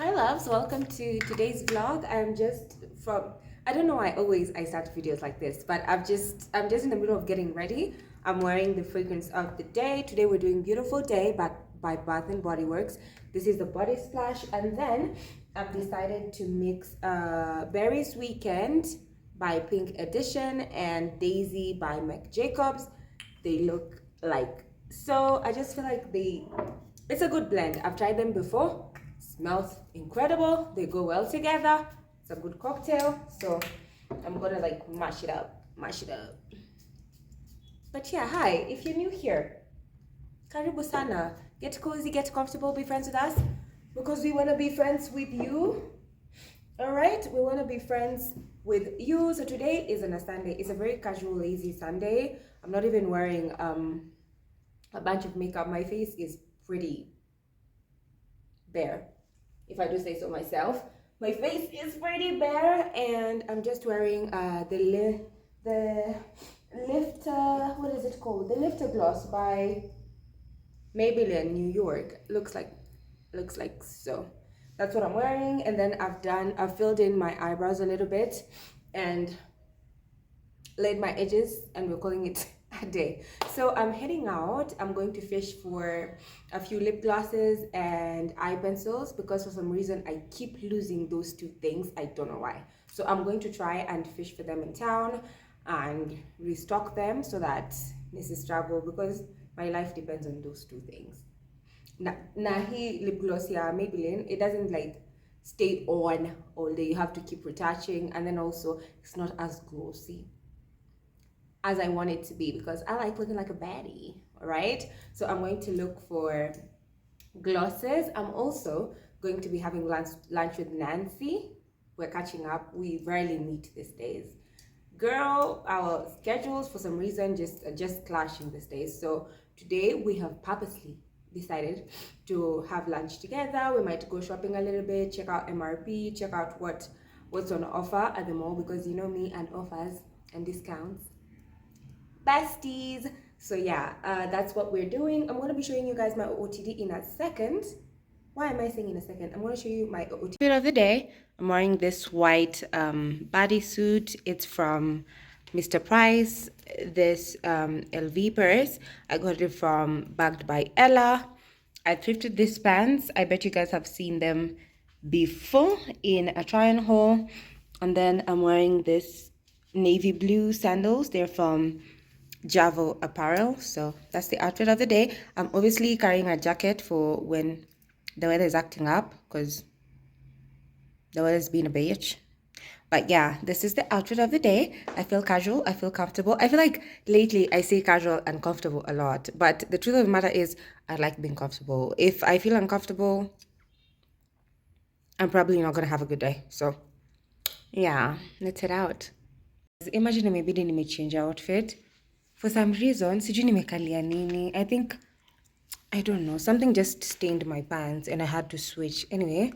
Hi loves, welcome to today's vlog. I don't know why I start videos like this, but I'm just in the middle of getting ready. I'm wearing the fragrance of the day. Today we're doing Beautiful Day by Bath and Body Works. This is the body splash, and then I've decided to mix Berry's Weekend by Pink Edition and Daisy by Mac Jacobs. They look like so I just feel like it's a good blend. I've tried them before. Smells incredible. They go well together. It's a good cocktail. So I'm gonna like mash it up. But yeah, hi. If you're new here, karibu sana. Get cozy, get comfortable, be friends with us. Because we wanna be friends with you. Alright? We wanna be friends with you. So today is on a Sunday. It's a very casual, lazy Sunday. I'm not even wearing a bunch of makeup. My face is pretty bare, if I do say so myself. My face is pretty bare, and I'm just wearing the lifter, what is it called? The Lifter Gloss by Maybelline New York. Looks like so. That's what I'm wearing. And then I've filled in my eyebrows a little bit and laid my edges, and we're calling it a day. So I'm heading out. I'm going to fish for a few lip glosses and eye pencils because for some reason I keep losing those two things. I don't know why. So I'm going to try and fish for them in town and restock them so that this is travel, because my life depends on those two things. Nahi lip gloss here, Maybelline, it doesn't like stay on all day. You have to keep retouching, and then also it's not as glossy as I want it to be because I like looking like a baddie, right? So I'm going to look for glosses. I'm also going to be having lunch with Nancy. We're catching up. We rarely meet these days. Girl, our schedules for some reason just clashing these days. So today we have purposely decided to have lunch together. We might go shopping a little bit, check out MRP, check out what's on offer at the mall, because you know me and offers and discounts. Besties. So yeah, that's what we're doing. I'm going to be showing you guys my OOTD in a second. Why am I saying in a second? I'm going to show you my OOTD of the day. I'm wearing this white bodysuit. It's from Mr. Price. This LV purse, I got it from Bagged by Ella. I thrifted these pants. I bet you guys have seen them before in a try-on haul. And then I'm wearing this navy blue sandals. They're from Javo Apparel. So that's the outfit of the day. I'm obviously carrying a jacket for when the weather is acting up, because the weather's been a bitch. But yeah, this is the outfit of the day. I feel casual, I feel comfortable. I feel like lately I say casual and comfortable a lot, but the truth of the matter is I like being comfortable. If I feel uncomfortable, I'm probably not gonna have a good day. So yeah, let's head out. Imagine imebidi nimechange outfit. For some reason, sijui nimekalia nini. I don't know, something just stained my pants and I had to switch. Anyway,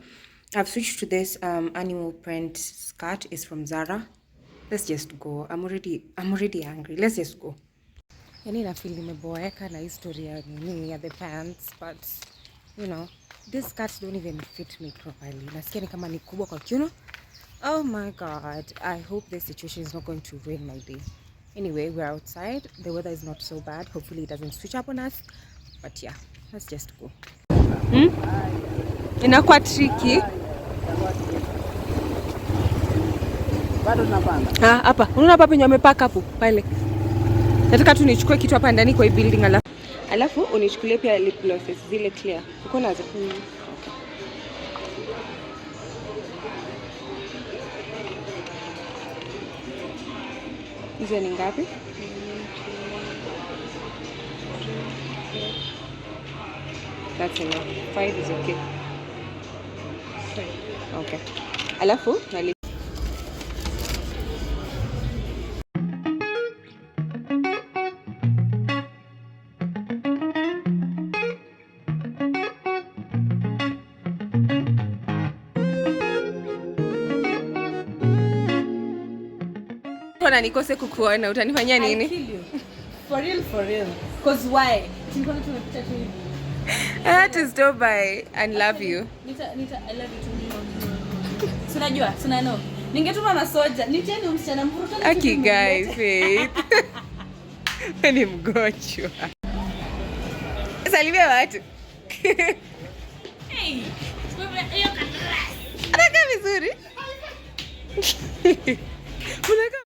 I've switched to this animal print skirt. It's from Zara. Let's just go. I'm already angry. Let's just go. Yani na feel nimeboeka na historia nini ya the pants, but you know, these skirts don't even fit me properly. Nasikia ni kama ni kubwa kwa kiuno. Oh my god. I hope this situation is not going to ruin my day. Anyway, we're outside. The weather is not so bad. Hopefully it doesn't switch up on us. But yeah, let's just go. Inakuwa tricky. Bado tunapanda. Hapa. Unaona hapa penye wamepaka hapo pale. Nataka tu nichukue kitu hapa ndani kwa hii building alafu unichukulie pia lip glosses zile clear. Uko nazo? Okay. Hizo ni ngapi? That's enough. 5 is okay. Okay. Alafu na nikose kukuona utanifanyia nini? For real. Cause why? Tulikuwa tunapita tu hivi. I had to stop by and love you. I love you too. Unajua, no. Ningetuma masoja. Niteni msichana mvurutani. Aki guys, Faith. Ni mgonjwa. Salimia watu. Hey. Anakaa vizuri. Unakaa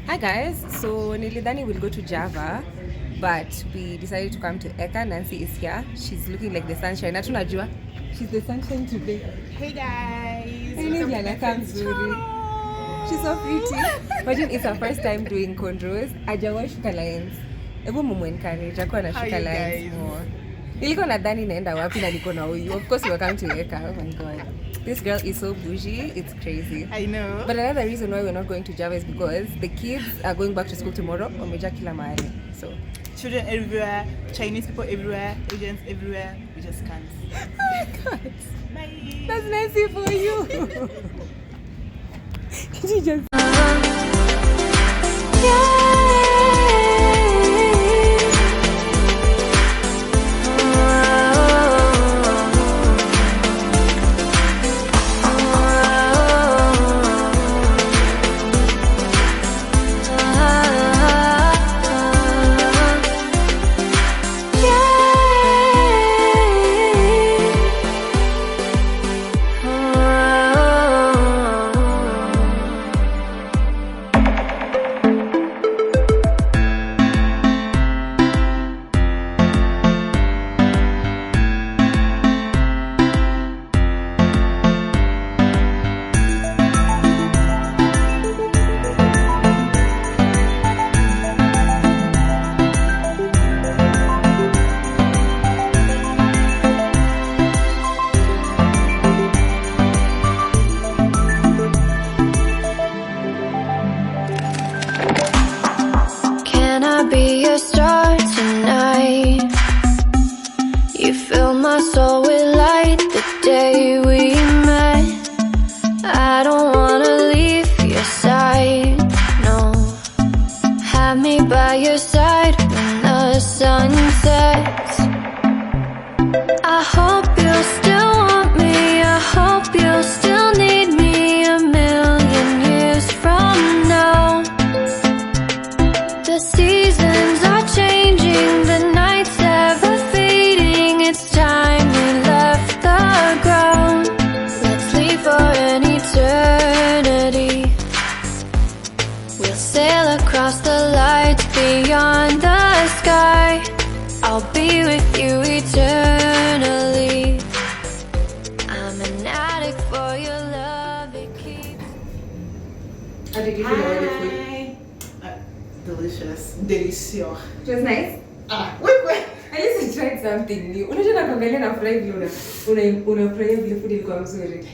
Hi guys, so nilidhani we'll go to Java, but we decided to come to Eka. Nancy is here. She's looking like the sunshine. Natunajua, she's the sunshine today. Hey guys! She's so pretty. Imagine it's her first time doing contours. Hajawahi shuka lines. Hebu mumu encourage akuwa na shuka lines more. Nilikuwa nadhani naenda wapi na niko na huyu. Of course we were coming to Eka. Oh my god. This girl is so bougie, it's crazy. I know. But another reason why we're not going to Java is because the kids are going back to school tomorrow. Wameja kila mahali. So children everywhere, Chinese people everywhere, Asians everywhere. We just can't. I can't. Bye. That's Nancy for you. Did you just... tonight. You fill my soul with light the day we met. I don't wanna leave your side, no. Have me by your side when the sun sets. I hope you'll still want me, I hope you'll still need me 1,000,000 years from now. The seasons are changing, the nights ever fading. It's time we left the ground. Let's leave for an eternity. We'll sail across the lights beyond the sky. I'll be with you eternally. I'm an addict for your love, it keeps. How did you feel about the food? Delicious. Delicioso. It was nice. Wait. At least I tried something new. Unajua nakuangalia na furahi vile unafurahia vile food ilikuwa mzuri.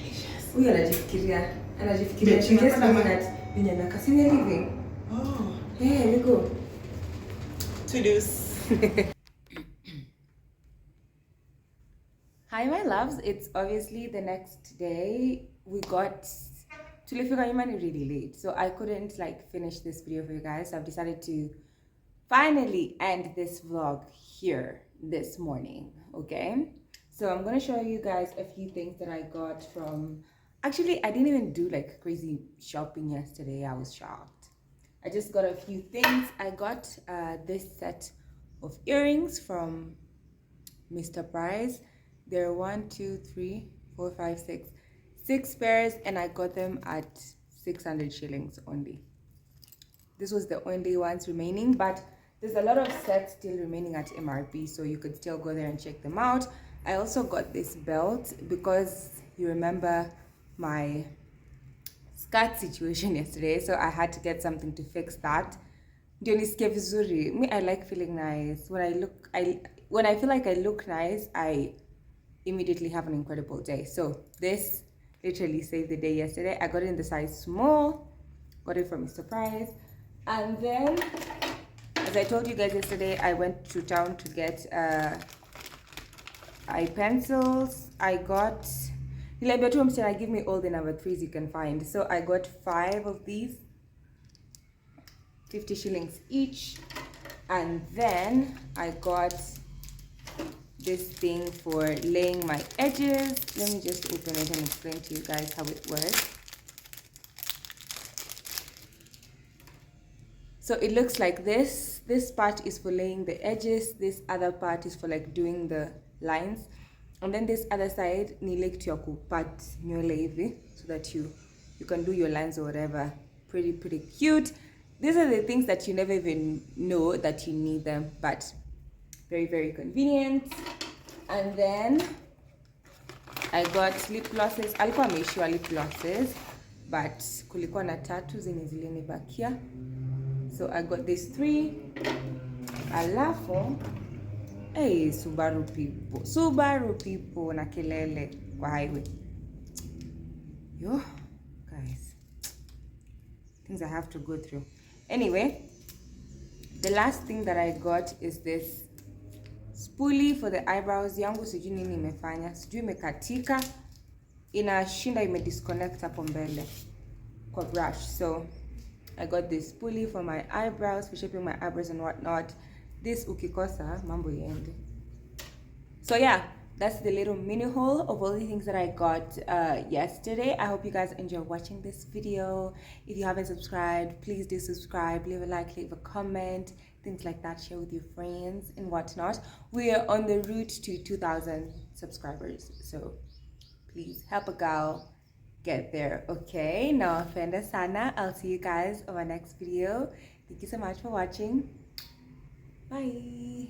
Huyu anajifikiria Bitch, she just unapenda found that venye nakasini living. Oh. Yeah, we go. To-dos. Hi my loves, it's obviously the next day. We got tulifika nyumbani really late, so I couldn't finish this video for you guys. So I've decided to finally end this vlog here this morning. Okay, so I'm gonna show you guys a few things that I got from. Actually, I didn't even do crazy shopping yesterday. I was shocked. I just got a few things. I got this set of earrings from Mr. Price. There are 1, 2, 3, 4, 5, 6 pairs, and I got them at 600 shillings only. This was the only ones remaining, but there's a lot of sets still remaining at MRP, so you could still go there and check them out. I also got this belt because you remember my skirt situation yesterday, so I had to get something to fix that. Ndio nisikie vizuri. Me, I like feeling nice. When I feel like I look nice, I immediately have an incredible day. So this literally saved the day yesterday. I got it in the size small, got it from Mr. Price, and then as I told you guys yesterday, I went to town to get eye pencils. I got give me all the number 3s you can find, so I got 5 of these, 50 shillings each. And then I got this thing for laying my edges. Let me just open it and explain to you guys how it works. So it looks like this. This part is for laying the edges. This other part is for doing the lines. And then this other side ni to kupat nywele hivi, so that you can do your lines or whatever. Pretty cute. These are the things that you never even know that you need them, but very convenient. And then I got lip glosses. Alikuwa ameishiwa lip glosses, but kulikuwa na 3 zenye zilinibakia, so I got these 3. Alafu hey, Subaru people na kelele kwa highway. Yo guys, things I have to go through. Anyway, the last thing that I got is this spoolie for the eyebrows. Yangu sijui nini imefanya, sijui imekatika, inashinda disconnect hapo mbele kwa brush. So I got this spoolie for my eyebrows, for shaping my eyebrows and whatnot. This ukikosa mambo yende. So yeah, that's the little mini haul of all the things that I got yesterday. I hope you guys enjoy watching this video. If you haven't subscribed, please do subscribe, leave a like, leave a comment, things like that, share with your friends and whatnot. We are on the route to 2,000 subscribers, so please help a girl get there. Okay, now Fenda Sana, I'll see you guys on my next video. Thank you so much for watching. Bye.